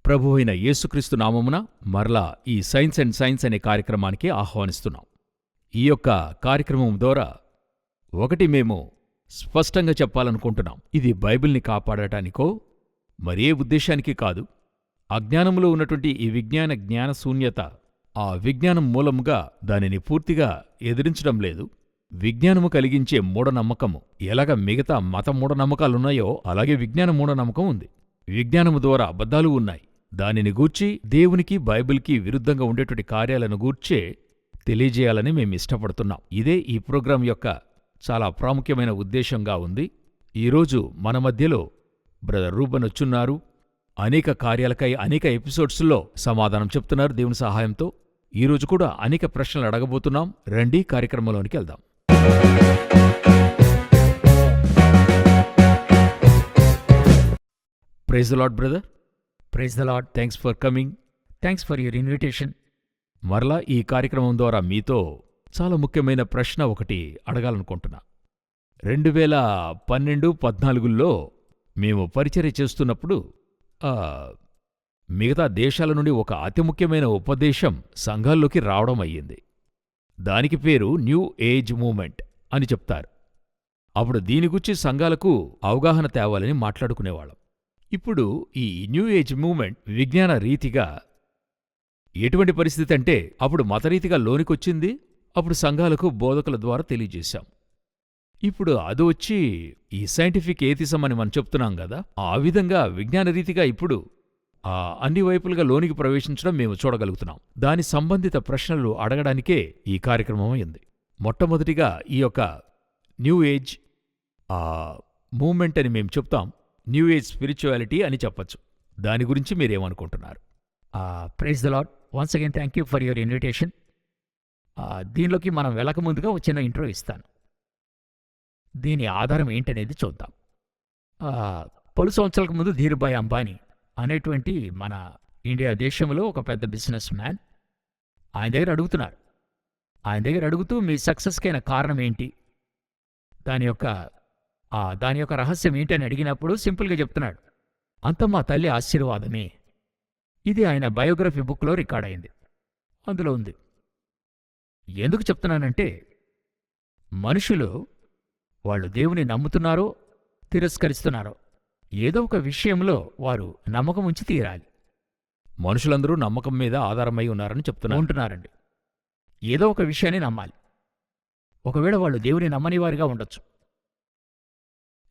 ప్రభు అయిన యేసుక్రీస్తు నామమున మరలా ఈ సైన్స్ అండ్ సైన్స్ అనే కార్యక్రమానికి ఆహ్వానిస్తున్నాం. ఈ యొక్క కార్యక్రమం ద్వారా ఒకటి మేము స్పష్టంగా చెప్పాలనుకుంటున్నాం. ఇది బైబిల్ని కాపాడటానికో మరే ఉద్దేశానికి కాదు. అజ్ఞానంలో ఉన్నటువంటి ఈ విజ్ఞాన జ్ఞానశూన్యత ఆ విజ్ఞానం మూలముగా దానిని పూర్తిగా ఎదిరించడం లేదు. విజ్ఞానము కలిగించే మూఢనమ్మకము ఎలాగ మిగతా మత మూఢనమ్మకాలున్నాయో అలాగే విజ్ఞాన మూఢనమ్మకం ఉంది. విజ్ఞానము ద్వారా అబద్ధాలు ఉన్నాయి. దానిని గూర్చి దేవునికి బైబిల్కి విరుద్ధంగా ఉండేటువంటి కార్యాలను గూర్చే తెలియజేయాలని మేమిష్టపడుతున్నాం. ఇదే ఈ ప్రోగ్రాం యొక్క చాలా ప్రాముఖ్యమైన ఉద్దేశంగా ఉంది. ఈరోజు మన మధ్యలో బ్రదర్ రూబన్ వచ్చున్నారు. అనేక కార్యాలకై అనేక ఎపిసోడ్స్లో సమాధానం చెప్తున్నారు దేవుని సహాయంతో. ఈరోజు కూడా అనేక ప్రశ్నలు అడగబోతున్నాం. రండి కార్యక్రమంలోనికి వెళ్దాం. Praise the lord brother. Praise the lord. Thanks for coming. Thanks for your invitation. మరలా ఈ కార్యక్రమం ద్వారా మీతో చాలా ముఖ్యమైన ప్రశ్న ఒకటి అడగాలనుకుంటున్నా. 2012-14లో మేము పరిచర్య చేస్తున్నప్పుడు మిగతా దేశాల నుండి ఒక అతి ముఖ్యమైన ఉపదేశం సంఘాల్లోకి రావడం అయ్యింది. దానికి పేరు న్యూ ఏజ్ మూవ్మెంట్ అని చెప్తారు. అప్పుడు దీని గురించి సంఘాలకు అవగాహన తేవాలని మాట్లాడుకునేవాళ్ళం. ఇప్పుడు ఈ న్యూ ఏజ్ మూవ్మెంట్ విజ్ఞాన రీతిగా ఎటువంటి పరిస్థితి అంటే అప్పుడు మతరీతిగా లోనికొచ్చింది. అప్పుడు సంఘాలకు బోధకుల ద్వారా తెలియజేశాం. ఇప్పుడు అది వచ్చి ఈ సైంటిఫిక్ ఏథిజం అని మనం చెప్తున్నాం కదా, ఆ విధంగా విజ్ఞాన రీతిగా ఇప్పుడు అన్ని వైపులుగా లోనికి ప్రవేశించడం మేము చూడగలుగుతున్నాం. దాని సంబంధిత ప్రశ్నలు అడగడానికే ఈ కార్యక్రమం అయింది. మొట్టమొదటిగా ఈ యొక్క న్యూ ఏజ్ మూవ్మెంట్ అని మేము చెప్తాం. న్యూ ఏజ్ స్పిరిచువాలిటీ అని చెప్పచ్చు. దాని గురించి మీరేమనుకుంటున్నారు? Praise the lord. Once again thank you for your invitation. దీనిలోకి మనం వెళ్ళకముందుగా ఒక చిన్న ఇంట్రో ఇస్తాను. దీని ఆధారం ఏంటనేది చూద్దాం. పలు సంవత్సరాలకు ముందు ధీరుభాయ్ అంబానీ అనేటువంటి మన ఇండియా దేశంలో ఒక పెద్ద బిజినెస్ మ్యాన్ ఆయన దగ్గర అడుగుతూ మీ సక్సెస్కైన కారణం ఏంటి, దాని యొక్క రహస్యం ఏంటి అని అడిగినప్పుడు సింపుల్గా చెప్తున్నాడు, అంతా మా తల్లి ఆశీర్వాదమే. ఇది ఆయన బయోగ్రఫీ బుక్లో రికార్డ్ అయింది. అందులో ఉంది. ఎందుకు చెప్తున్నానంటే మనుషులు వాళ్ళు దేవుని నమ్ముతున్నారో తిరస్కరిస్తున్నారో ఏదో ఒక విషయంలో వారు నమ్మకం ఉంచి తీరాలి. మనుషులందరూ నమ్మకం మీద ఆధారమై ఉన్నారని ఉంటున్నారండి. ఏదో ఒక విషయాన్ని నమ్మాలి. ఒకవేళ వాళ్ళు దేవుని నమ్మని వారిగా ఉండొచ్చు.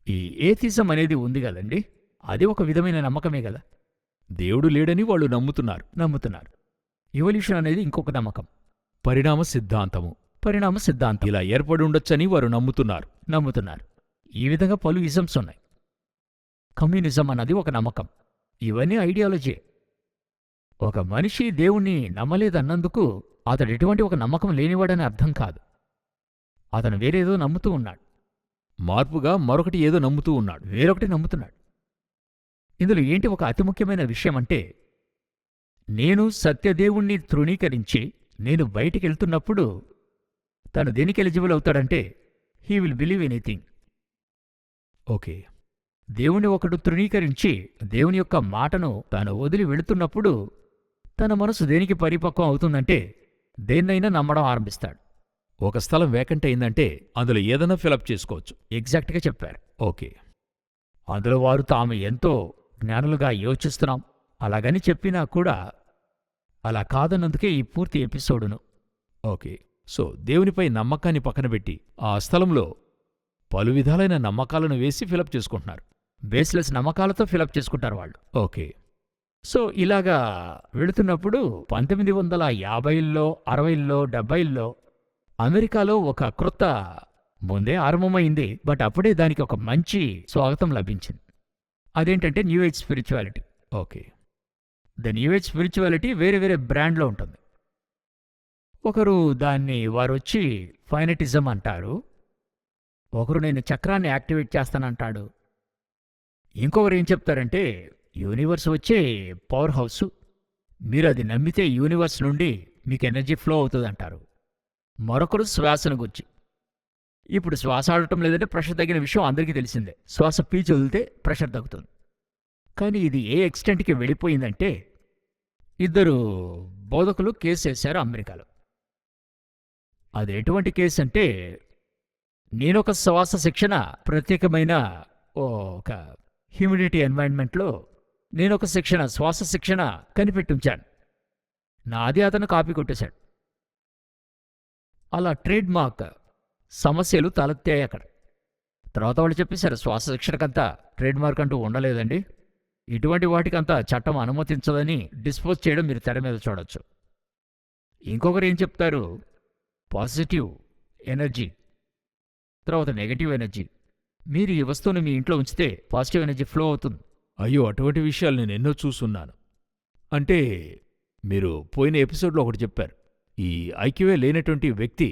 ఈ ఏథిజం అనేది ఉంది కదండి, అది ఒక విధమైన నమ్మకమే కదా. దేవుడు లేడని వాళ్ళు నమ్ముతున్నారు. ఎవల్యూషన్ అనేది ఇంకొక నమ్మకం. పరిణామ సిద్ధాంతం ఇలా ఏర్పడి ఉండొచ్చని వారు నమ్ముతున్నారు. ఈ విధంగా పలు ఇజమ్స్ ఉన్నాయి. కమ్యూనిజం అన్నది ఒక నమ్మకం. ఇవన్నీ ఐడియాలజీ. ఒక మనిషి దేవుణ్ణి నమ్మలేదన్నందుకు అతడు ఎటువంటి ఒక నమ్మకం లేనివాడని అర్థం కాదు. అతను వేరేదో నమ్ముతూ ఉన్నాడు. మార్పుగా మరొకటి ఏదో నమ్ముతూ ఉన్నాడు, వేరొకటి నమ్ముతున్నాడు. ఇందులో ఏంటి ఒక అతి ముఖ్యమైన విషయం అంటే, నేను సత్యదేవుణ్ణి తృణీకరించి నేను బయటికెళ్తున్నప్పుడు తను దేనికి ఎలిజిబుల్ అవుతాడంటే he will believe anything. Okay. దేవుణ్ణి ఒకడు తృణీకరించి దేవుని యొక్క మాటను తాను వదిలి వెళుతున్నప్పుడు తన మనసు దేనికి పరిపక్వం అవుతుందంటే దేన్నైనా నమ్మడం ఆరంభిస్తాడు. ఒక స్థలం వేకెంట్ అయిందంటే అందులో ఏదైనా ఫిలప్ చేసుకోవచ్చు. ఎగ్జాక్ట్గా చెప్పారు. ఓకే. అందులో వారు తాము ఎంతో జ్ఞానులుగా యోచిస్తున్నాం అలాగని చెప్పినా కూడా అలా కాదన్నందుకే ఈ పూర్తి ఎపిసోడును. ఓకే. సో దేవునిపై నమ్మకాన్ని పక్కనబెట్టి ఆ స్థలంలో పలు విధాలైన నమ్మకాలను వేసి ఫిలప్ చేసుకుంటున్నారు. బేస్లెస్ నమ్మకాలతో ఫిలప్ చేసుకుంటారు వాళ్ళు. ఓకే. సో ఇలాగా వెళుతున్నప్పుడు 1950ల్లో 60ల్లో 70ల్లో అమెరికాలో ఒక క్రొత్త ముందే ఆరంభమైంది. బట్ అప్పుడే దానికి ఒక మంచి స్వాగతం లభించింది. అదేంటంటే new age spirituality. Okay. The new age spirituality వేరే వేరే బ్రాండ్లో ఉంటుంది. ఒకరు దాన్ని వారొచ్చి ఫైనటిజం అంటారు. ఒకరు నేను చక్రాన్ని యాక్టివేట్ చేస్తానంటాడు. ఇంకొకరు ఏం చెప్తారంటే యూనివర్స్ వచ్చే పవర్ హౌస్, మీరు అది నమ్మితే యూనివర్స్ నుండి మీకు ఎనర్జీ ఫ్లో అవుతుందంటారు. మరొకరు శ్వాసను గురించి, ఇప్పుడు శ్వాస ఆడటం లేదంటే ప్రెషర్ తగ్గిన విషయం అందరికీ తెలిసిందే. శ్వాస పీల్చి వదిలితే ప్రెషర్ తగ్గుతుంది. కానీ ఇది ఏ ఎక్స్టెంట్కి వెళ్ళిపోయిందంటే ఇద్దరు బోధకులు కేసు వేశారు అమెరికాలో. అది ఎటువంటి కేసు అంటే, నేనొక శ్వాస శిక్షణ ప్రత్యేకమైన ఒక హ్యూమిడిటీ ఎన్వైరన్మెంట్లో నేనొక శ్వాస శిక్షణ కనిపెట్టించాను. నాది అతను కాపీ కొట్టేశాడు. అలా ట్రేడ్ మార్క్ సమస్యలు తలెత్తాయి అక్కడ. తర్వాత వాళ్ళు చెప్పేశారు, శ్వాస శిక్షణకంతా ట్రేడ్ మార్క్ అంటూ ఉండలేదండి, ఇటువంటి వాటికంతా చట్టం అనుమతించదని డిస్పోజ్ చేయడం మీరు తెర మీద చూడొచ్చు. ఇంకొకరు ఏం చెప్తారు, పాజిటివ్ ఎనర్జీ తర్వాత నెగటివ్ ఎనర్జీ, మీరు ఈ వస్తువుని మీ ఇంట్లో ఉంచితే పాజిటివ్ ఎనర్జీ ఫ్లో అవుతుంది. అయ్యో, అటువంటి విషయాలు నేను ఎన్నో చూసున్నాను. అంటే మీరు పోయిన ఎపిసోడ్లో ఒకటి చెప్పారు, ఈ ఐక్యువే లేనటువంటి వ్యక్తి,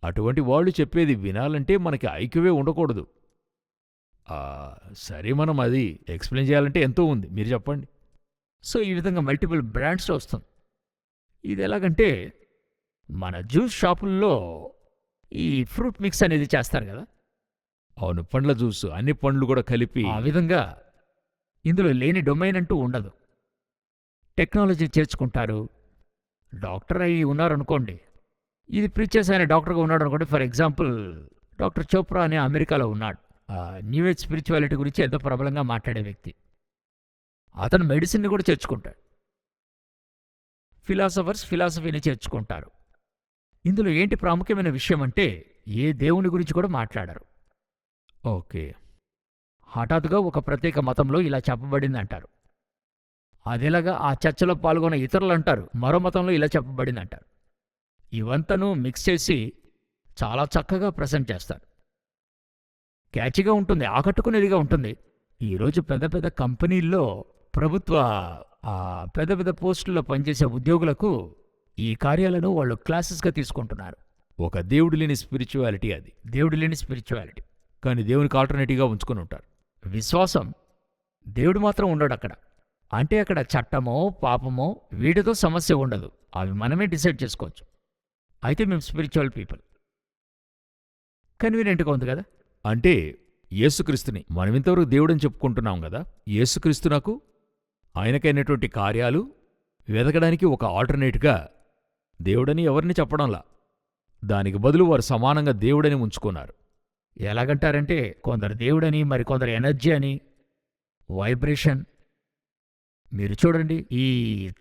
అటువంటి వాళ్ళు చెప్పేది వినాలంటే మనకి ఐక్యువే ఉండకూడదు. సరే, మనం అది ఎక్స్ప్లెయిన్ చేయాలంటే ఎంతో ఉంది, మీరు చెప్పండి. సో ఈ విధంగా మల్టిపుల్ బ్రాండ్స్లో వస్తుంది. ఇది ఎలాగంటే, మన జ్యూస్ షాపుల్లో ఈ ఫ్రూట్ మిక్స్ అనేది చేస్తారు కదా. అవును, పండ్ల జ్యూస్, అన్ని పండ్లు కూడా కలిపి. ఆ విధంగా ఇందులో లేని డొమైన్ అంటూ ఉండదు. టెక్నాలజీ చేర్చుకుంటారు. డాక్టర్ అయి ఉన్నారనుకోండి, ఇది ప్రీచ్ చేసి ఆయన డాక్టర్గా ఉన్నాడు అనుకోండి. ఫర్ ఎగ్జాంపుల్, డాక్టర్ చోప్రా అనే అమెరికాలో ఉన్నాడు. న్యూ ఏజ్ స్పిరిచువాలిటీ గురించి ఎంతో ప్రబలంగా మాట్లాడే వ్యక్తి. అతను మెడిసిన్ని కూడా చేర్చుకుంటాడు. ఫిలాసఫర్స్ ఫిలాసఫీని చేర్చుకుంటారు. ఇందులో ఏంటి ప్రాముఖ్యమైన విషయం అంటే, ఏ దేవుని గురించి కూడా మాట్లాడరు. ఓకే, హఠాత్తుగా ఒక ప్రత్యేక మతంలో ఇలా చెప్పబడింది అంటారు. అదేలాగా ఆ చర్చలో పాల్గొన్న ఇతరులు అంటారు, మరో మతంలో ఇలా చెప్పబడింది అంటారు. ఇవంతను మిక్స్ చేసి చాలా చక్కగా ప్రజెంట్ చేస్తారు. క్యాచిగా ఉంటుంది, ఆకట్టుకునేదిగా ఉంటుంది. ఈరోజు పెద్ద పెద్ద కంపెనీల్లో ప్రభుత్వ పెద్ద పెద్ద పోస్టుల్లో పనిచేసే ఉద్యోగులకు ఈ కార్యాలను వాళ్ళు క్లాసెస్గా తీసుకుంటున్నారు. ఒక దేవుడు లేని స్పిరిచువాలిటీ అది. దేవుడు లేని స్పిరిచువాలిటీ. కానీ దేవునికి ఆల్టర్నేటివ్గా ఉంచుకొని ఉంటారు. విశ్వాసం, దేవుడు మాత్రం ఉండడు అక్కడ. అంటే అక్కడ చట్టమో పాపమో వీటితో సమస్య ఉండదు, అవి మనమే డిసైడ్ చేసుకోవచ్చు. అయితే మేము స్పిరిచువల్ పీపుల్. కన్వీనియంట్గా ఉంది కదా. అంటే యేసుక్రీస్తుని మనం ఇంతవరకు దేవుడని చెప్పుకుంటున్నాం కదా, యేసుక్రీస్తునకు ఆయనకైనటువంటి కార్యాలు వెదకడానికి ఒక ఆల్టర్నేట్గా దేవుడని ఎవరిని చెప్పడంలా, దానికి బదులు వారు సమానంగా దేవుడని ఉంచుకున్నారు. ఎలాగంటారంటే, కొందరు దేవుడని, మరికొందరు ఎనర్జీ అని, వైబ్రేషన్. మీరు చూడండి, ఈ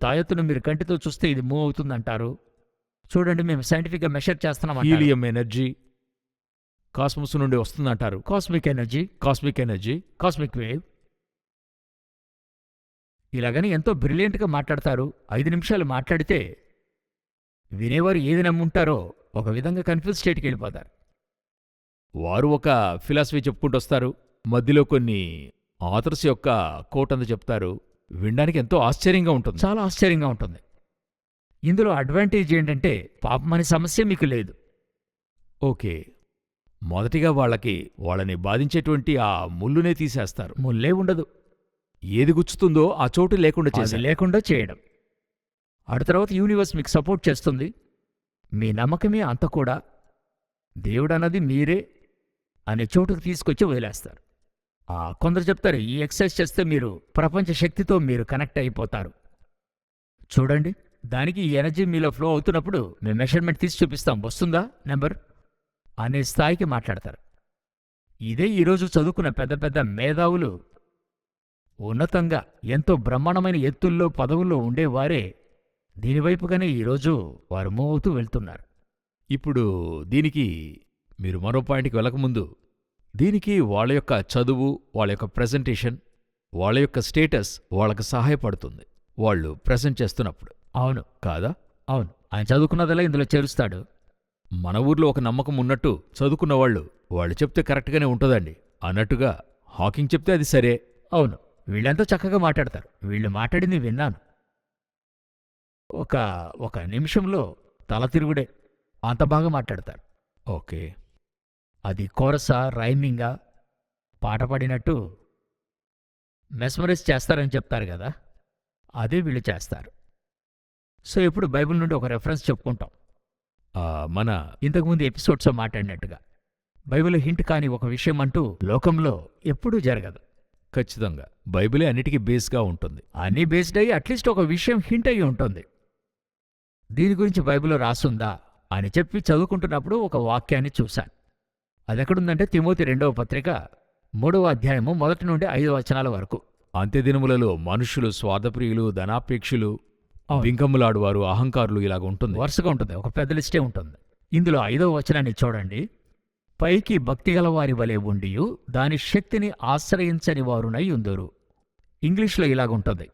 తాయెత్తును మీరు కంటితో చూస్తే ఇది మూవ్ అవుతుందంటారు. చూడండి, మేము సైంటిఫిక్గా మెషర్ చేస్తున్నాం. హీలియం ఎనర్జీ కాస్మోస్ నుండి వస్తుందంటారు. Cosmic energy, cosmic wave. ఇలాగని ఎంతో బ్రిలియంట్గా మాట్లాడతారు. 5 నిమిషాలు మాట్లాడితే వినేవారు ఏది నమ్ముంటారో ఒక విధంగా కన్ఫ్యూజ్ స్టేట్కి వెళ్ళిపోతారు. వారు ఒక ఫిలాసఫీ చెప్పుకుంటూ వస్తారు, మధ్యలో కొన్ని ఆథర్స్ యొక్క కోట్ అంత చెప్తారు. వినడానికి ఎంతో ఆశ్చర్యంగా ఉంటుంది. చాలా ఆశ్చర్యంగా ఉంటుంది. ఇందులో అడ్వాంటేజ్ ఏంటంటే, పాపం అనే సమస్య మీకు లేదు. ఓకే, మొదటిగా వాళ్ళని బాధించేటువంటి ఆ ముళ్ళునే తీసేస్తారు. ముల్లే ఉండదు. ఏది గుచ్చుతుందో ఆ చోటు లేకుండా చేసి లేకుండా చేయడం. ఆ తర్వాత యూనివర్స్ మీకు సపోర్ట్ చేస్తుంది. మీ నమ్మకమే అంత కూడా దేవుడన్నది మీరే అనే చోటుకు తీసుకొచ్చి వదిలేస్తారు. కొందరు చెప్తారు, ఈ ఎక్సర్సైజ్ చేస్తే మీరు ప్రపంచ శక్తితో మీరు కనెక్ట్ అయిపోతారు. చూడండి, దానికి ఈ ఎనర్జీ మీలో ఫ్లో అవుతున్నప్పుడు మేము మెషర్మెంట్ తీసి చూపిస్తాం, వస్తుందా నెంబర్ అనే స్థాయికి మాట్లాడతారు. ఇదే ఈరోజు చదువుకున్న పెద్ద పెద్ద మేధావులు, ఉన్నతంగా ఎంతో బ్రహ్మాండమైన ఎత్తుల్లో పదవుల్లో ఉండేవారే దీనివైపుగానే ఈరోజు వారు మూవ్ అవుతూ వెళ్తున్నారు. ఇప్పుడు దీనికి మీరు మరో పాయింట్కి వెళ్ళకముందు, దీనికి వాళ్ళ యొక్క చదువు, వాళ్ళ యొక్క ప్రెజెంటేషన్, వాళ్ళ యొక్క స్టేటస్ వాళ్ళకు సహాయపడుతుంది వాళ్ళు ప్రెజెంట్ చేస్తున్నప్పుడు. అవును కాదా? అవును, ఆయన చదువుకున్నదలా ఇందులో చేరుస్తాడు. మన ఊర్లో ఒక నమ్మకం ఉన్నట్టు చదువుకున్నవాళ్ళు వాళ్ళు చెప్తే కరెక్ట్గానే ఉంటుందండి అన్నట్టుగా హాకింగ్ చెప్తే అది సరే. అవును, వీళ్ళంతా చక్కగా మాట్లాడతారు. వీళ్ళు మాట్లాడింది విన్నాను. ఒక నిమిషంలో తల తిరుగుడే, అంత బాగా మాట్లాడతారు. ఓకే, అది కోరసా, రైమింగా, పాట పాడినట్టు మెస్మరైజ్ చేస్తారని చెప్తారు కదా, అదే వీళ్ళు చేస్తారు. సో ఇప్పుడు బైబిల్ నుండి ఒక రెఫరెన్స్ చెప్పుకుంటాం. మన ఇంతకుముందు ఎపిసోడ్స్లో మాట్లాడినట్టుగా బైబిల్ హింట్ కాని ఒక విషయం అంటూ లోకంలో ఎప్పుడూ జరగదు. ఖచ్చితంగా బైబిలే అన్నిటికీ బేస్గా ఉంటుంది. అన్నీ బేస్డ్ అయ్యి అట్లీస్ట్ ఒక విషయం హింట్ అయ్యి ఉంటుంది. దీని గురించి బైబిల్లో రాసుందా అని చెప్పి చదువుకుంటున్నప్పుడు ఒక వాక్యాన్ని చూశాను. అదెక్కడుందంటే తిమోతి 2వ పత్రిక 3వ అధ్యాయము 1 నుండి 5 వచనాల వరకు. అంత్యదినములలో మనుష్యులు స్వార్థప్రియులు, ధనాపేక్షులు, అవును. బింకములాడువారు, అహంకారులు ఇలాగ ఉంటుంది. వరుసగా ఉంటుంది, ఒక పెద్ద లిస్టే ఉంటుంది. ఇందులో 5వ వచనాన్ని చూడండి. పైకి భక్తిగల వారి వలె ఉండియు దాని శక్తిని ఆశ్రయించని వారునై ఉందురు. ఇంగ్లీష్లో ఇలాగుంటుంది,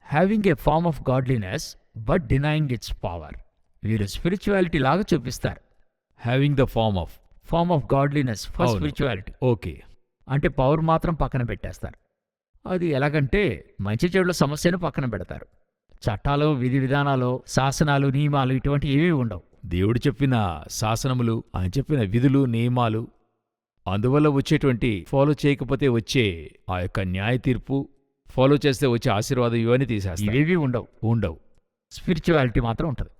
having a form of godliness but denying its power. వీరు స్పిరిచువాలిటీ లాగా చూపిస్తారు. Having the form of godliness for అవును. Spirituality okay. అంటే పవర్ మాత్రం పక్కన పెట్టేస్తారు. అది ఎలాగంటే మంచి చెడుల సమస్యను పక్కన పెడతారు. చట్టాలు, విధి విధానాలు, శాసనాలు, నియమాలు ఇటువంటి ఏమీ ఉండవు. దేవుడు చెప్పిన శాసనములు, ఆయన చెప్పిన విధులు, నియమాలు, అందువల్ల వచ్చేటువంటి ఫాలో చేయకపోతే వచ్చే ఆ యొక్క న్యాయ తీర్పు, ఫాలో చేస్తే వచ్చే ఆశీర్వాదం ఇవన్నీ తీసేస్తాయి. ఇవేవి ఉండవు. ఉండవు. స్పిరిచువాలిటీ మాత్రం ఉంటుంది.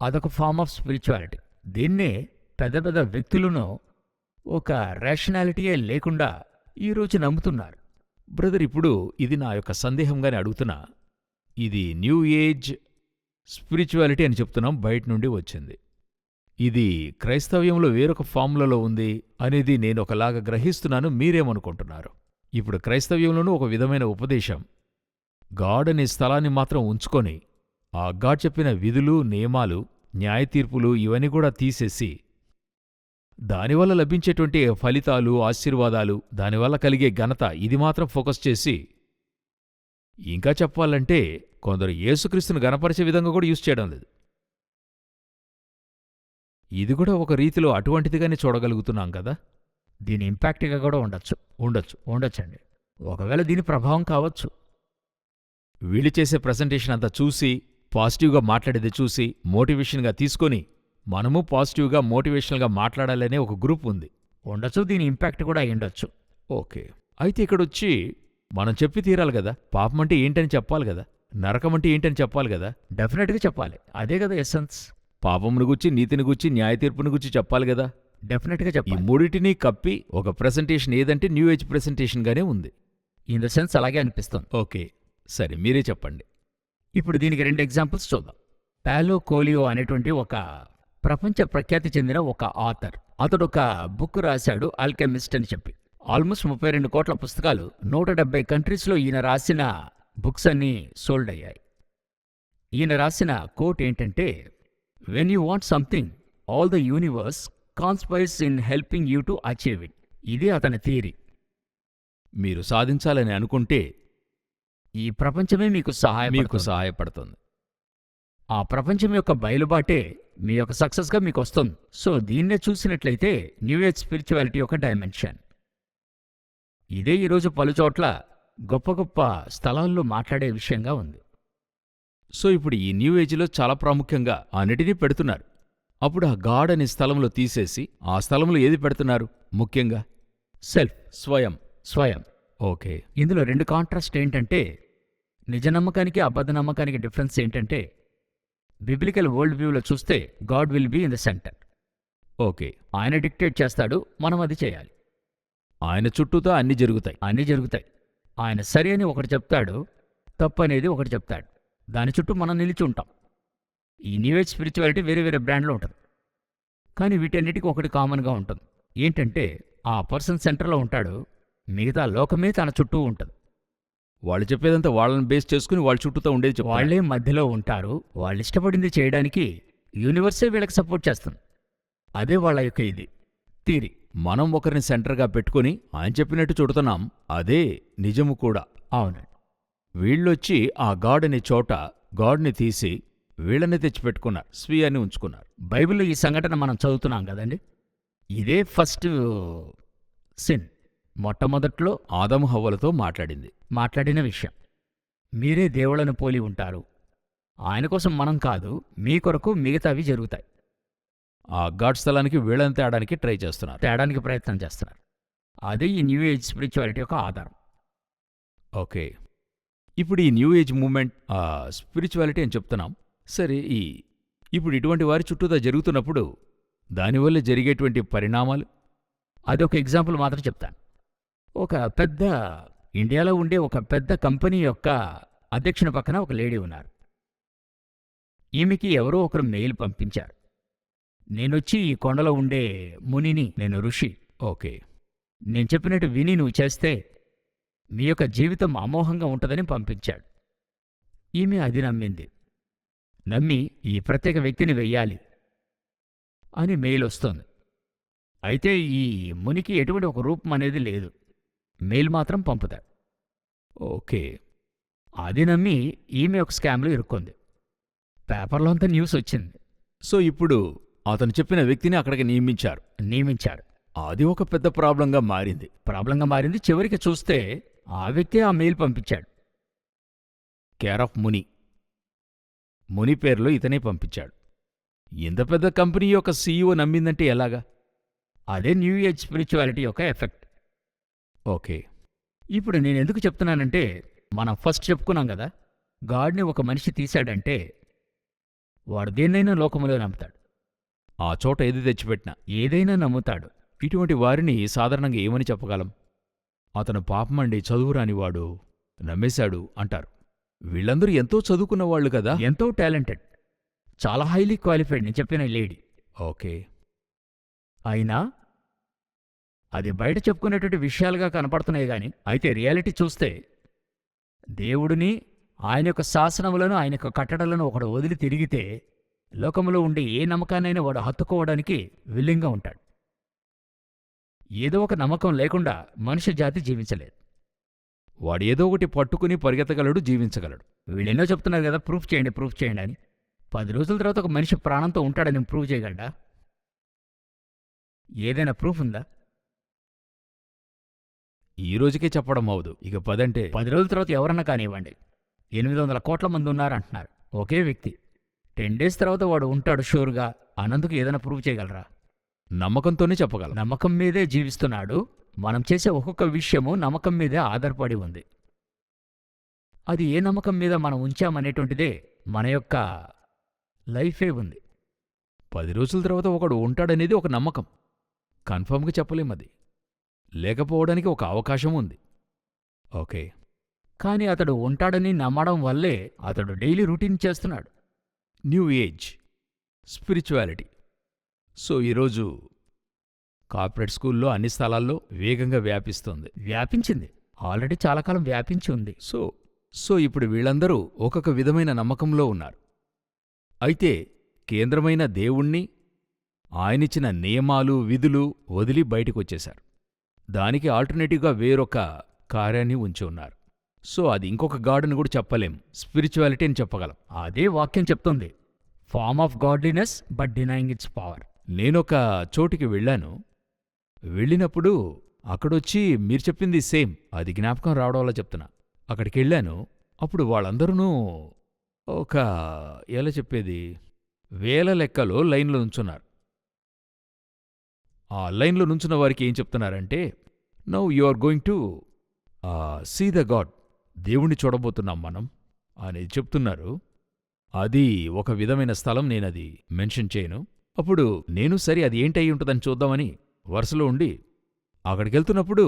అదొక ఫార్మ్ ఆఫ్ స్పిరిచువాలిటీ. దీన్నే పెద్ద పెద్ద వ్యక్తులను ఒక రేషనాలిటీయే లేకుండా ఈరోజు నమ్ముతున్నారు. బ్రదర్, ఇప్పుడు ఇది నా యొక్క సందేహంగానే అడుగుతున్నా. ఇది న్యూ ఏజ్ స్పిరిచువాలిటీ అని చెప్తున్నాం, బయట నుండి వచ్చింది. ఇది క్రైస్తవ్యంలో వేరొక ఫామ్లలో ఉంది అనేది నేను ఒకలాగా గ్రహిస్తున్నాను. మీరేమనుకుంటున్నారు? ఇప్పుడు క్రైస్తవ్యంలోనూ ఒక విధమైన ఉపదేశం, గాడ్ అనే స్థలాన్ని మాత్రం ఉంచుకొని ఆ గాడ్ చెప్పిన విధులు, నియమాలు, న్యాయతీర్పులు ఇవన్నీ కూడా తీసేసి దానివల్ల లభించేటువంటి ఫలితాలు, ఆశీర్వాదాలు, దానివల్ల కలిగే ఘనత ఇది మాత్రం ఫోకస్ చేసి, ఇంకా చెప్పాలంటే కొందరు యేసుక్రీస్తును గనపరిచే విధంగా కూడా యూజ్ చేయడం లేదు. ఇది కూడా ఒక రీతిలో అటువంటిదిగానే చూడగలుగుతున్నాం కదా. దీని ఇంపాక్ట్గా కూడా ఉండొచ్చండి. ఒకవేళ దీని ప్రభావం కావచ్చు. వీళ్ళు చేసే ప్రెజెంటేషన్ అంతా చూసి, పాజిటివ్గా మాట్లాడేది చూసి, మోటివేషన్గా తీసుకొని మనము పాజిటివ్గా, మోటివేషనల్గా మాట్లాడాలనే ఒక గ్రూప్ ఉంది. ఉండొచ్చు, దీని ఇంపాక్ట్ కూడా అయ్యుండొచ్చు. ఓకే. అయితే ఇక్కడొచ్చి మనం చెప్పి తీరాలి కదా. పాపం అంటే ఏంటని చెప్పాలి కదా, నరకం అంటే ఏంటని చెప్పాలి కదా. డెఫినెట్గా చెప్పాలి. అదే కదా ఎసెన్స్. పాపమును గుచ్చి, నీతిని గుచ్చి, న్యాయ తీర్పును గుచ్చి చెప్పాలి కదా. డెఫినెట్గా ఈ చెప్పాలి. మూడిటిని కప్పి ఒక ప్రెజెంటేషన్ ఏదంటే న్యూ ఏజ్ ప్రెజెంటేషన్గానే ఉంది. ఇన్ ద సెన్స్ అలాగే అనిపిస్తుంది. ఓకే, సరే మీరే చెప్పండి. ఇప్పుడు దీనికి 2 ఎగ్జాంపుల్స్ చూద్దాం. పాలో కోలియో అనేటువంటి ఒక ప్రపంచ ప్రఖ్యాతి చెందిన ఒక ఆథర్. అతడు ఒక బుక్ రాశాడు, ఆల్కెమిస్ట్ అని చెప్పి. ఆల్మోస్ట్ 32 కోట్ల పుస్తకాలు 170 కంట్రీస్లో ఈయన రాసిన బుక్స్ అన్నీ సోల్డ్ అయ్యాయి. ఈయన రాసిన కోట్ ఏంటంటే, when you want something all the universe conspires in helping you to achieve it. ఇది అతని థియరీ. మీరు సాధించాలని అనుకుంటే ఈ ప్రపంచమే మీకు సహాయపడుతుంది. ఆ ప్రపంచం యొక్క బయలుబాటే మీ యొక్క సక్సెస్గా మీకు వస్తుంది. సో దీన్నే చూసినట్లయితే న్యూ ఏజ్ స్పిరిచువాలిటీ యొక్క డైమెన్షన్ ఇదే. ఈరోజు పలుచోట్ల గొప్ప గొప్ప స్థలాల్లో మాట్లాడే విషయంగా ఉంది. సో ఇప్పుడు ఈ న్యూ ఏజ్లో చాలా ప్రాముఖ్యంగా అన్నిటినీ పెడుతున్నారు. అప్పుడు ఆ గాడ్ అనే స్థలంలో తీసేసి ఆ స్థలంలో ఏది పెడుతున్నారు? ముఖ్యంగా సెల్ఫ్, స్వయం. ఓకే. ఇందులో 2 కాంట్రాస్ట్ ఏంటంటే, నిజ నమ్మకానికి అబద్ధ నమ్మకానికి డిఫరెన్స్ ఏంటంటే, బిబ్లికల్ వరల్డ్ వ్యూలో చూస్తే God will be in the center. Okay. ఆయన డిక్టేట్ చేస్తాడు, మనం అది చేయాలి. ఆయన చుట్టూతో అన్నీ జరుగుతాయి. ఆయన సరి అని ఒకటి చెప్తాడు, తప్పు అనేది ఒకటి చెప్తాడు. దాని చుట్టూ మనం నిలిచి ఉంటాం. ఈ న్యూ ఏజ్ స్పిరిచువాలిటీ వేరే వేరే బ్రాండ్లో ఉంటుంది. కానీ వీటన్నిటికీ ఒకటి కామన్గా ఉంటుంది. ఏంటంటే ఆ పర్సన్ సెంటర్లో ఉంటాడు, మిగతా లోకమే తన చుట్టూ ఉంటుంది. వాళ్ళు చెప్పేదంతా వాళ్ళని బేస్ చేసుకుని వాళ్ళ చుట్టూతో ఉండేది చెప్తారు. వాళ్లే మధ్యలో ఉంటారు. వాళ్ళు ఇష్టపడింది చేయడానికి యూనివర్సే వీళ్ళకి సపోర్ట్ చేస్తుంది. అదే వాళ్ళ యొక్క ఇది థియరీ. మనం ఒకరిని సెంటర్గా పెట్టుకుని ఆయన చెప్పినట్టు చూడుతున్నాం. అదే నిజము కూడా. అవునండి. వీళ్ళొచ్చి ఆ గాడ్ అనే చోట గాడ్ని తీసి వీళ్ళని తెచ్చిపెట్టుకున్నారు, స్వీయాన్ని ఉంచుకున్నారు. బైబిల్లో ఈ సంఘటన మనం చదువుతున్నాం కదండి. ఇదే ఫస్ట్ సిన్. మొట్టమొదట్లో ఆదాము హవ్వలతో మాట్లాడిన విషయం. మీరే దేవుళ్ళను పోలి ఉంటారు, ఆయన కోసం మనం కాదు, మీ కొరకు మిగతావి జరుగుతాయి. ఆ గాడ్ స్థలానికి వీళ్ళని తేడానికి తేడానికి ప్రయత్నం చేస్తున్నారు. అదే ఈ న్యూ ఏజ్ స్పిరిచువాలిటీ యొక్క ఆధారం. ఓకే. ఇప్పుడు ఈ న్యూ ఏజ్ మూమెంట్ స్పిరిచువాలిటీ అని చెప్తున్నాం. సరే, ఇప్పుడు ఇటువంటి వారి చుట్టూతా జరుగుతున్నప్పుడు దానివల్ల జరిగేటువంటి పరిణామాలు, అదొక ఎగ్జాంపుల్ మాత్రం చెప్తాను. ఒక పెద్ద ఇండియాలో ఉండే ఒక పెద్ద కంపెనీ యొక్క అధ్యక్షుని పక్కన ఒక లేడీ ఉన్నారు. ఈమెకి ఎవరో ఒకరు మెయిల్ పంపించారు. నేనొచ్చి ఈ కొండలో ఉండే మునిని, నేను ఋషి. ఓకే. నేను చెప్పినట్టు విని నువ్వు చేస్తే మీ యొక్క జీవితం అమోఘంగా ఉంటుందని పంపించాడు. ఈమె అది నమ్మింది. నమ్మి ఈ ప్రత్యేక వ్యక్తిని వెయ్యాలి అని మెయిల్ వస్తోంది. అయితే ఈ మునికి ఎటువంటి ఒక రూపం అనేది లేదు. మెయిల్ మాత్రం పంపుతాడు. ఓకే. అది నమ్మి ఈమె ఒక స్కామ్లో ఇరుక్కుంది. పేపర్లో అంతా న్యూస్ వచ్చింది. సో ఇప్పుడు అతను చెప్పిన వ్యక్తిని అక్కడికి నియమించాడు. అది ఒక పెద్ద ప్రాబ్లంగా మారింది. ప్రాబ్లంగా మారింది. చివరికి చూస్తే ఆ వ్యక్తి ఆ మెయిల్ పంపించాడు. కేర్ ఆఫ్ ముని. ముని పేరులో ఇతనే పంపించాడు. ఇంత పెద్ద కంపెనీ యొక్క సీఈఓ నమ్మిందంటే ఎలాగా? అదే న్యూ ఏజ్ స్పిరిచువాలిటీ యొక్క ఎఫెక్ట్. ఓకే. ఇప్పుడు నేను ఎందుకు చెప్తున్నానంటే, మనం ఫస్ట్ చెప్పుకున్నాం కదా, గాడ్ని ఒక మనిషి తీశాడంటే వాడు దేన్నైనా లోకములో నమ్ముతాడు. ఆ చోట ఏది తెచ్చిపెట్టినా ఏదైనా నమ్ముతాడు. ఇటువంటి వారిని సాధారణంగా ఏమని చెప్పగలం? అతను పాపమండి, చదువురానివాడు, నమ్మేశాడు అంటారు. వీళ్ళందరూ ఎంతో చదువుకున్నవాళ్లు కదా. ఎంతో టాలెంటెడ్, చాలా హైలీ క్వాలిఫైడ్ నేను చెప్పిన లేడీ. ఓకే. అయినా అది బయట చెప్పుకునేటువంటి విషయాలుగా కనపడుతున్నాయి గాని, అయితే రియాలిటీ చూస్తే దేవుడిని, ఆయన యొక్క శాసనములను, ఆయన యొక్క కట్టడలను ఒకడు వదిలి తిరిగితే లోకంలో ఉండే ఏ నమ్మకాన్నైనా వాడు హత్తుకోవడానికి విల్లింగ్గా ఉంటాడు. ఏదో ఒక నమ్మకం లేకుండా మనుష్య జాతి జీవించలేదు. వాడు ఏదో ఒకటి పట్టుకుని పరిగెత్తగలడు, జీవించగలడు. వీళ్ళెన్నో చెప్తున్నారు కదా, ప్రూఫ్ చేయండి అని. 10 రోజుల తర్వాత ఒక మనిషి ప్రాణంతో ఉంటాడని ప్రూవ్ చేయగలడా? ఏదైనా ప్రూఫ్ ఉందా? ఈ రోజుకే చెప్పడం అవదు, ఇక 10 అంటే 10 రోజుల తర్వాత ఎవరన్నా కానివ్వండి, 800 కోట్ల మంది ఉన్నారంటున్నారు ఒకే వ్యక్తి. 10 డేస్ తర్వాత వాడు ఉంటాడు షూర్గా అన్నందుకు ఏదైనా ప్రూవ్ చేయగలరా? నమ్మకంతోనే చెప్పగలం. నమ్మకం మీదే జీవిస్తున్నాడు. మనం చేసే ఒక్కొక్క విషయము నమ్మకం మీదే ఆధారపడి ఉంది. అది ఏ నమ్మకం మీద మనం ఉంచామనేటువంటిదే మన యొక్క లైఫే ఉంది. 10 రోజుల తర్వాత ఒకడు ఉంటాడనేది ఒక నమ్మకం. కన్ఫర్మ్గా చెప్పలేం. అది లేకపోవడానికి ఒక అవకాశం ఉంది. ఓకే. కానీ అతడు ఉంటాడని నమ్మడం వల్లే అతడు డైలీ రొటీన్ చేస్తున్నాడు. New age spirituality. సో ఈరోజు కార్పొరేట్ స్కూల్లో అన్ని స్థలాల్లో వేగంగా వ్యాపిస్తోంది. వ్యాపించింది, ఆల్రెడీ చాలా కాలం వ్యాపించి ఉంది. సో ఇప్పుడు వీళ్ళందరూ ఒక్కొక్క విధమైన నమ్మకంలో ఉన్నారు. అయితే కేంద్రమైన దేవుణ్ణి, ఆయనిచ్చిన నియమాలు, విధులు వదిలి బయటికొచ్చేశారు. దానికి ఆల్టర్నేటివ్గా వేరొక కార్యాన్ని ఉంచి ఉన్నారు. సో అది ఇంకొక గాడ్ని కూడా చెప్పలేం, స్పిరిచువాలిటీ అని చెప్పగలం. అదే వాక్యం చెప్తుంది, form of godliness but denying its power. నేనొక చోటికి వెళ్ళాను. వెళ్ళినప్పుడు అక్కడొచ్చి మీరు చెప్పింది సేమ్, అది జ్ఞాపకం రావడం వల్ల చెప్తున్నా. అక్కడికెళ్ళాను. అప్పుడు వాళ్ళందరూ ఒక ఎలా చెప్పేది, వేల లెక్కలో లైన్లో నుంచున్నారు. ఆ లైన్లో నుంచున్న వారికి ఏం చెప్తున్నారంటే, now you are going to see the God, దేవుణ్ణి చూడబోతున్నాం మనం అనేది చెప్తున్నారు. అది ఒక విధమైన స్థలం, నేనది మెన్షన్ చేయను. అప్పుడు నేను సరే అది ఏంటయి ఉంటుందని చూద్దామని వరుసలో ఉండి అక్కడికెళ్తున్నప్పుడు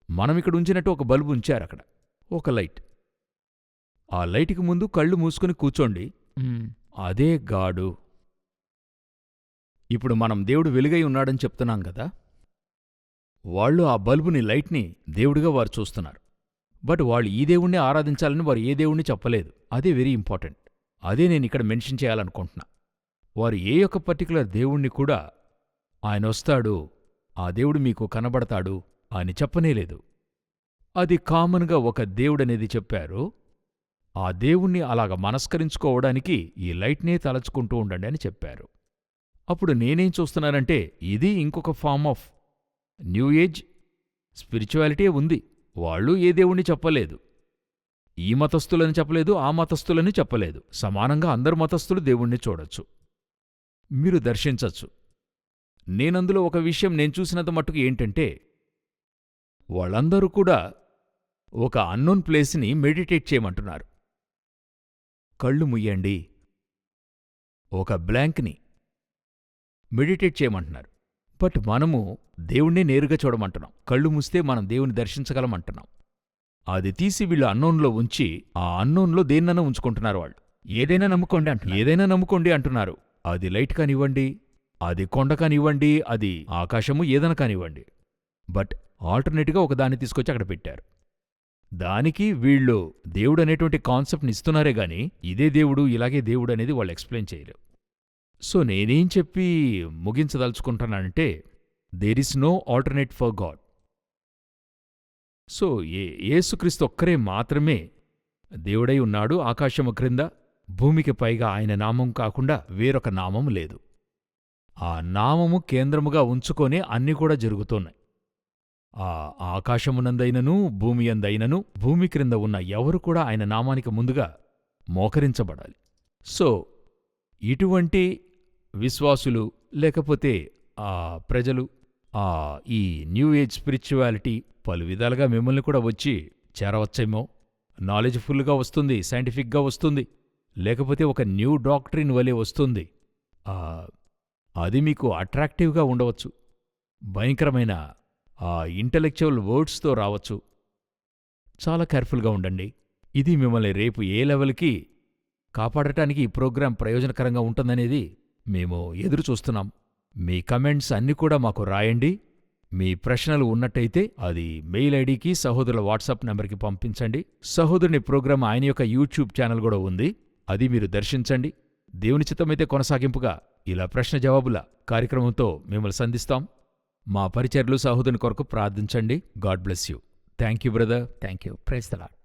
మనమిక్కడ ఉంచినట్టు ఒక బల్బు ఉంచారు అక్కడ, ఒక లైట్. ఆ లైట్కి ముందు కళ్ళు మూసుకుని కూర్చోండి, అదే గాడు. ఇప్పుడు మనం దేవుడు వెలుగై ఉన్నాడని చెప్తున్నాం కదా, వాళ్ళు ఆ బల్బుని, లైట్ని దేవుడిగా వారు చూస్తున్నారు. బట్ వాళ్ళు ఈ దేవుణ్ణి ఆరాధించాలని వారు ఏ దేవుణ్ణి చెప్పలేదు. అదే వెరీ ఇంపార్టెంట్. అదే నేను ఇక్కడ మెన్షన్ చేయాలనుకుంటున్నా. వారు ఏ యొక్క పర్టికులర్ దేవుణ్ణి కూడా ఆయన వస్తాడు, ఆ దేవుడు మీకు కనబడతాడు అని చెప్పనేలేదు. అది కామన్గా ఒక దేవుడనేది చెప్పారు. ఆ దేవుణ్ణి అలాగ మనస్కరించుకోవడానికి ఈ లైట్నే తలచుకుంటూ ఉండండి అని చెప్పారు. అప్పుడు నేనేం చూస్తున్నానంటే, ఇది ఇంకొక form of new age spirituality ఉంది. వాళ్ళు ఏ దేవుణ్ణి చెప్పలేదు, ఈ మతస్థులని చెప్పలేదు, ఆ మతస్థులని చెప్పలేదు. సమానంగా అందరు మతస్థులు దేవుణ్ణి చూడొచ్చు, మీరు దర్శించచ్చు. నేనందులో ఒక విషయం నేను చూసినంత మట్టుకు ఏంటంటే, వాళ్ళందరూ కూడా ఒక అన్నోన్ ప్లేస్ని మెడిటేట్ చేయమంటున్నారు. కళ్ళు ముయ్యండి, ఒక బ్లాంక్ని మెడిటేట్ చేయమంటున్నారు. బట్ మనము దేవుణ్ణి నేరుగా చూడమంటున్నాం. కళ్ళు మూస్తే మనం దేవుని దర్శించగలమంటున్నాం. అది తీసి వీళ్ళు అన్నోన్లో ఉంచి ఆ అన్నోన్లో దేన్నన్నా ఉంచుకుంటున్నారు వాళ్ళు. ఏదైనా నమ్ముకోండి అంటున్నారు. ఏదైనా నమ్ముకోండి అంటున్నారు. అది లైట్ కానివ్వండి, అది కొండ కానివ్వండి, అది ఆకాశము ఏదైనా కానివ్వండి. బట్ ఆల్టర్నేట్గా ఒకదాన్ని తీసుకొచ్చి అక్కడ పెట్టారు. దానికి వీళ్ళు దేవుడనేటువంటి కాన్సెప్ట్ని ఇస్తున్నారే గాని ఇదే దేవుడు, ఇలాగే దేవుడు అనేది వాళ్ళు ఎక్స్ప్లెయిన్ చేయలేరు. సో నేనేం చెప్పి ముగించదలుచుకుంటున్నానంటే, there is no alternate for God. So యేసుక్రీస్తు ఒక్కరే మాత్రమే దేవుడై ఉన్నాడు. ఆకాశము క్రింద భూమికి పైగా ఆయన నామం కాకుండా వేరొక నామం లేదు. ఆ నామము కేంద్రముగా ఉంచుకొనే అన్నీ కూడా జరుగుతున్నాయి. ఆ ఆకాశమునందైనను భూమి యందైనను భూమి క్రింద ఉన్న ఎవరు కూడా ఆయన నామానికి ముందుగా మోకరించబడాలి. సో ఇటువంటి విశ్వాసులు లేకపోతే ఆ ప్రజలు ఈ న్యూ ఏజ్ స్పిరిచువాలిటీ పలు విధాలుగా మిమ్మల్ని కూడా వచ్చి చేరవచ్చేమో. నాలెడ్జ్ఫుల్గా వస్తుంది, సైంటిఫిక్గా వస్తుంది, లేకపోతే ఒక న్యూ డాక్ట్రిన్ వలె వస్తుంది. అది మీకు అట్రాక్టివ్గా ఉండవచ్చు, భయంకరమైన ఇంటలెక్చువల్ వర్డ్స్తో రావచ్చు. చాలా కేర్ఫుల్గా ఉండండి. ఇది మిమ్మల్ని రేపు ఏ లెవెల్కి కాపాడటానికి ఈ ప్రోగ్రాం ప్రయోజనకరంగా ఉంటుందనేది మేము ఎదురు చూస్తున్నాం. మీ కమెంట్స్ అన్నీ కూడా మాకు రాయండి. మీ ప్రశ్నలు ఉన్నట్టయితే అది మెయిల్ ఐడికి, సహోదరుల వాట్సాప్ నెంబర్కి పంపించండి. సహోదరుని ప్రోగ్రాం ఆయన యొక్క యూట్యూబ్ ఛానల్ కూడా ఉంది, అది మీరు దర్శించండి. దేవుని చిత్తమైతే కొనసాగింపుగా ఇలా ప్రశ్న జవాబుల కార్యక్రమంతో మిమ్మల్ని సంధిస్తాం. మా పరిచర్లు సహోదరుని కొరకు ప్రార్థించండి. God bless you. Thank you brother. Thank you. Praise the lord.